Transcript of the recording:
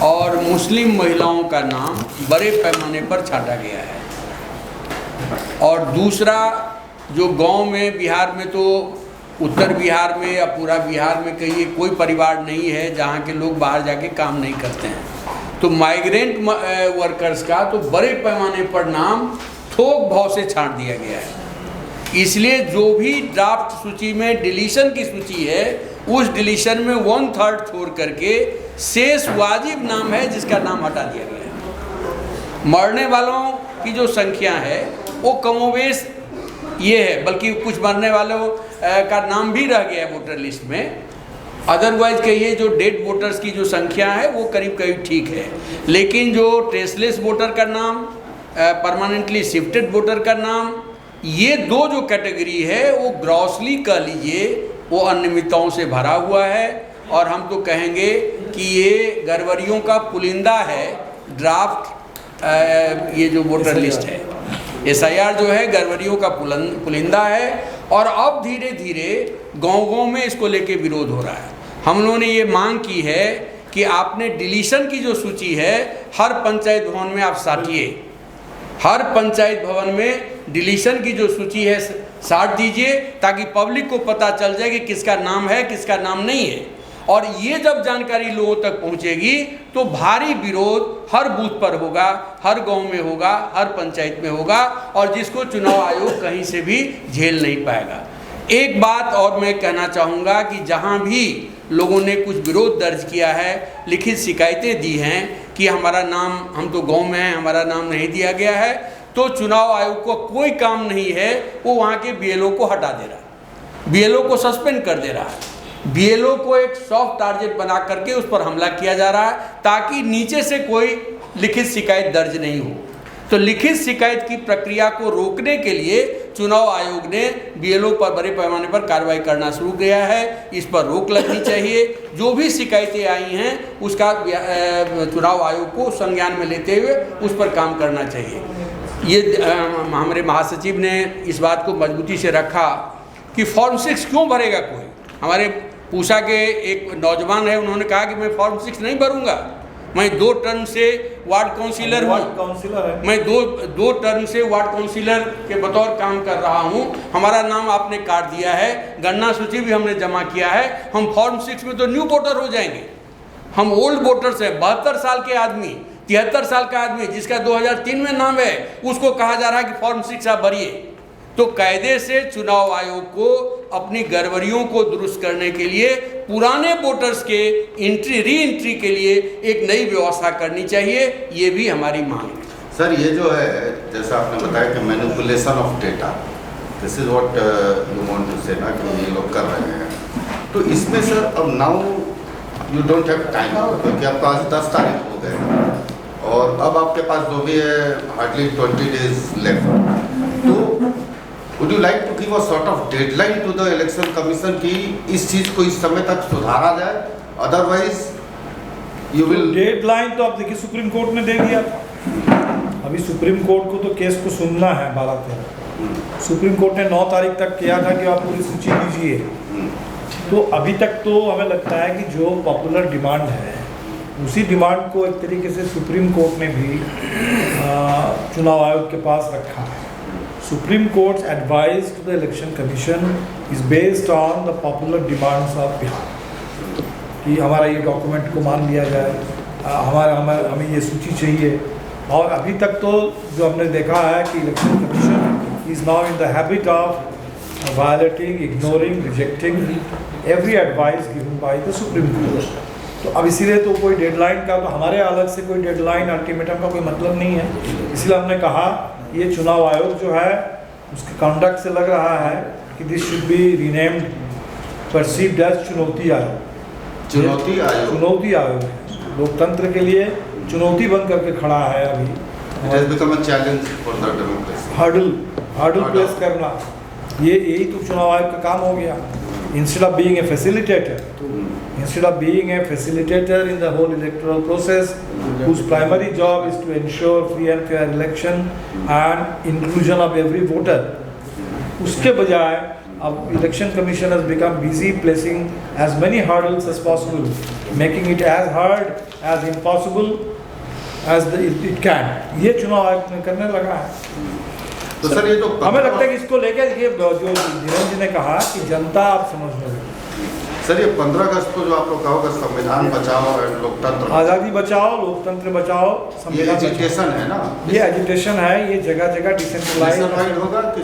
और मुस्लिम महिलाओं का नाम बड़े पैमाने पर छाटा गया है। और दूसरा, जो गांव में बिहार में तो उत्तर बिहार में या पूरा बिहार में कहिए कोई परिवार नहीं है जहां के लोग बाहर जाके काम नहीं करते हैं, तो माइग्रेंट वर्कर्स का तो बड़े पैमाने पर नाम थोक भाव से छांट दिया गया है। इसलिए जो भी ड्राफ्ट सूची में डिलीशन की सूची है, उस डिलीशन में 1/3 छोड़ करके शेष वाजिब नाम है जिसका नाम हटा दिया गया है। मरने वालों की जो संख्या है वो कमोवेश ये है, बल्कि कुछ मरने वालों का नाम भी रह गया है वोटर लिस्ट में। अदरवाइज कहिए जो डेड वोटर्स की जो संख्या है वो करीब करीब ठीक है, लेकिन जो ट्रेसलेस वोटर का नाम, परमानेंटली शिफ्टेड वोटर का नाम, ये दो जो कैटेगरी है वो ग्रॉसली कह लीजिए वो अनियमितताओं से भरा हुआ है। और हम तो कहेंगे कि ये गड़बड़ियों का पुलिंदा है ड्राफ्ट, ये जो वोटर लिस्ट है SIR जो है गड़बड़ियों का पुलिंदा है। और अब धीरे धीरे गांव-गांव में इसको लेके विरोध हो रहा है। हम लोगों ने ये मांग की है कि आपने डिलीशन की जो सूची है हर पंचायत भवन में आप साटिए, हर पंचायत भवन में डिलीशन की जो सूची है साट दीजिए, ताकि पब्लिक को पता चल जाए कि किसका नाम है किसका नाम नहीं है। और ये जब जानकारी लोगों तक पहुंचेगी तो भारी विरोध हर बूथ पर होगा, हर गांव में होगा, हर पंचायत में होगा, और जिसको चुनाव आयोग कहीं से भी झेल नहीं पाएगा। एक बात और मैं कहना चाहूँगा कि जहाँ भी लोगों ने कुछ विरोध दर्ज किया है, लिखित शिकायतें दी हैं कि हमारा नाम, हम तो गांव में हैं, हमारा नाम नहीं दिया गया है, तो चुनाव आयोग को कोई काम नहीं है, वो वहाँ के BLO को हटा दे रहा है, BLO को सस्पेंड कर दे रहा है, BLO को एक सॉफ्ट टारगेट बना करके उस पर हमला किया जा रहा है, ताकि नीचे से कोई लिखित शिकायत दर्ज नहीं हो। तो लिखित शिकायत की प्रक्रिया को रोकने के लिए चुनाव आयोग ने BLO पर बड़े पैमाने पर कार्रवाई करना शुरू किया है। इस पर रोक लगनी चाहिए। जो भी शिकायतें आई हैं उसका चुनाव आयोग को संज्ञान में लेते हुए उस पर काम करना चाहिए। ये हमारे महासचिव ने इस बात को मजबूती से रखा कि फॉर्म 6 क्यों भरेगा कोई। हमारे पूसा के एक नौजवान है, उन्होंने कहा कि मैं फॉर्म 6 नहीं भरूंगा, मैं 2 टर्म से वार्ड काउंसिलर हूँ, मैं दो टर्म से वार्ड काउंसिलर के बतौर काम कर रहा हूँ, हमारा नाम आपने काट दिया है, गणना सूची भी हमने जमा किया है, हम फॉर्म 6 में तो न्यू वोटर हो जाएंगे। हम ओल्ड वोटर्स हैं, 72 साल के आदमी, 73 साल का आदमी जिसका 2003 में नाम है, उसको कहा जा रहा है कि फॉर्म 6 आप भरिए। तो कायदे से चुनाव आयोग को अपनी गड़बड़ियों को दुरुस्त करने के लिए पुराने वोटर्स के री एंट्री के लिए एक नई व्यवस्था करनी चाहिए, ये भी हमारी मांग है। सर, ये जो है जैसा आपने बताया कि manipulation of data, this is what you want to say ना कि ये लोग कर रहे हैं, तो इसमें सर अब now you don't have time, क्योंकि आपके पास 10 तारीख हो गए और अब आपके पास जो भी है हार्डली 20 डेज लेफ्ट। तो Would you like to give a sort of deadline to the election commission कि इस चीज को इस समय तक सुधारा जाए, otherwise you will डेडलाइन तो आप देखिए सुप्रीम कोर्ट ने दे दिया। अभी सुप्रीम कोर्ट को तो केस को सुनना है 12-13। सुप्रीम कोर्ट ने 9 तारीख तक किया था कि आप पूरी सूची दीजिए। तो अभी तक तो हमें लगता है कि जो पॉपुलर डिमांड है उसी डिमांड को एक तरीके से सुप्रीम कोर्ट ने भी चुनाव आयोग के पास रखा है। Supreme Court's advice to the Election Commission is based on the popular demands of Bihar कि हमारा ये डॉक्यूमेंट को मान लिया जाए, हमें ये सूची चाहिए। और अभी तक तो जो हमने देखा है कि election commission is now in the habit of violating, ignoring, rejecting every advice given by the supreme court. तो अब इसीलिए तो कोई डेडलाइन का, तो हमारे अलग से कोई डेडलाइन अल्टीमेटम का कोई मतलब नहीं है। इसलिए हमने कहा ये चुनाव आयोग जो है उसके कंडक्ट से लग रहा है कि this should be renamed, perceived as चुनौती आयोग। चुनौती आयोग लोकतंत्र के लिए चुनौती बन करके खड़ा है। अभी It has become a challenge for the democracy. Hurdle place करना, यही तो चुनाव आयोग का काम हो गया। Instead of being a facilitator in the whole electoral process, whose primary job is to ensure free and fair election and inclusion of every voter, उसके बजाय अब election commission has become busy placing as many hurdles as possible, making it as hard as impossible as it can. ये चुनाव आयोग में करने लगा है। तो सर ये तो हमें लगता है कि इसको लेकर ये जो धीरेन्द्र जी ने कहा कि जनता आप समझ लो। सर ये 15 अगस्त को जो आप लोग कहोगे संविधान बचाओ और लोकतंत्र आज़ादी बचाओ, लोकतंत्र बचाओ, ये एजिटेशन है ना? ये एजिटेशन है, ये जगह जगह डिसेंट्रलाइज होगा कि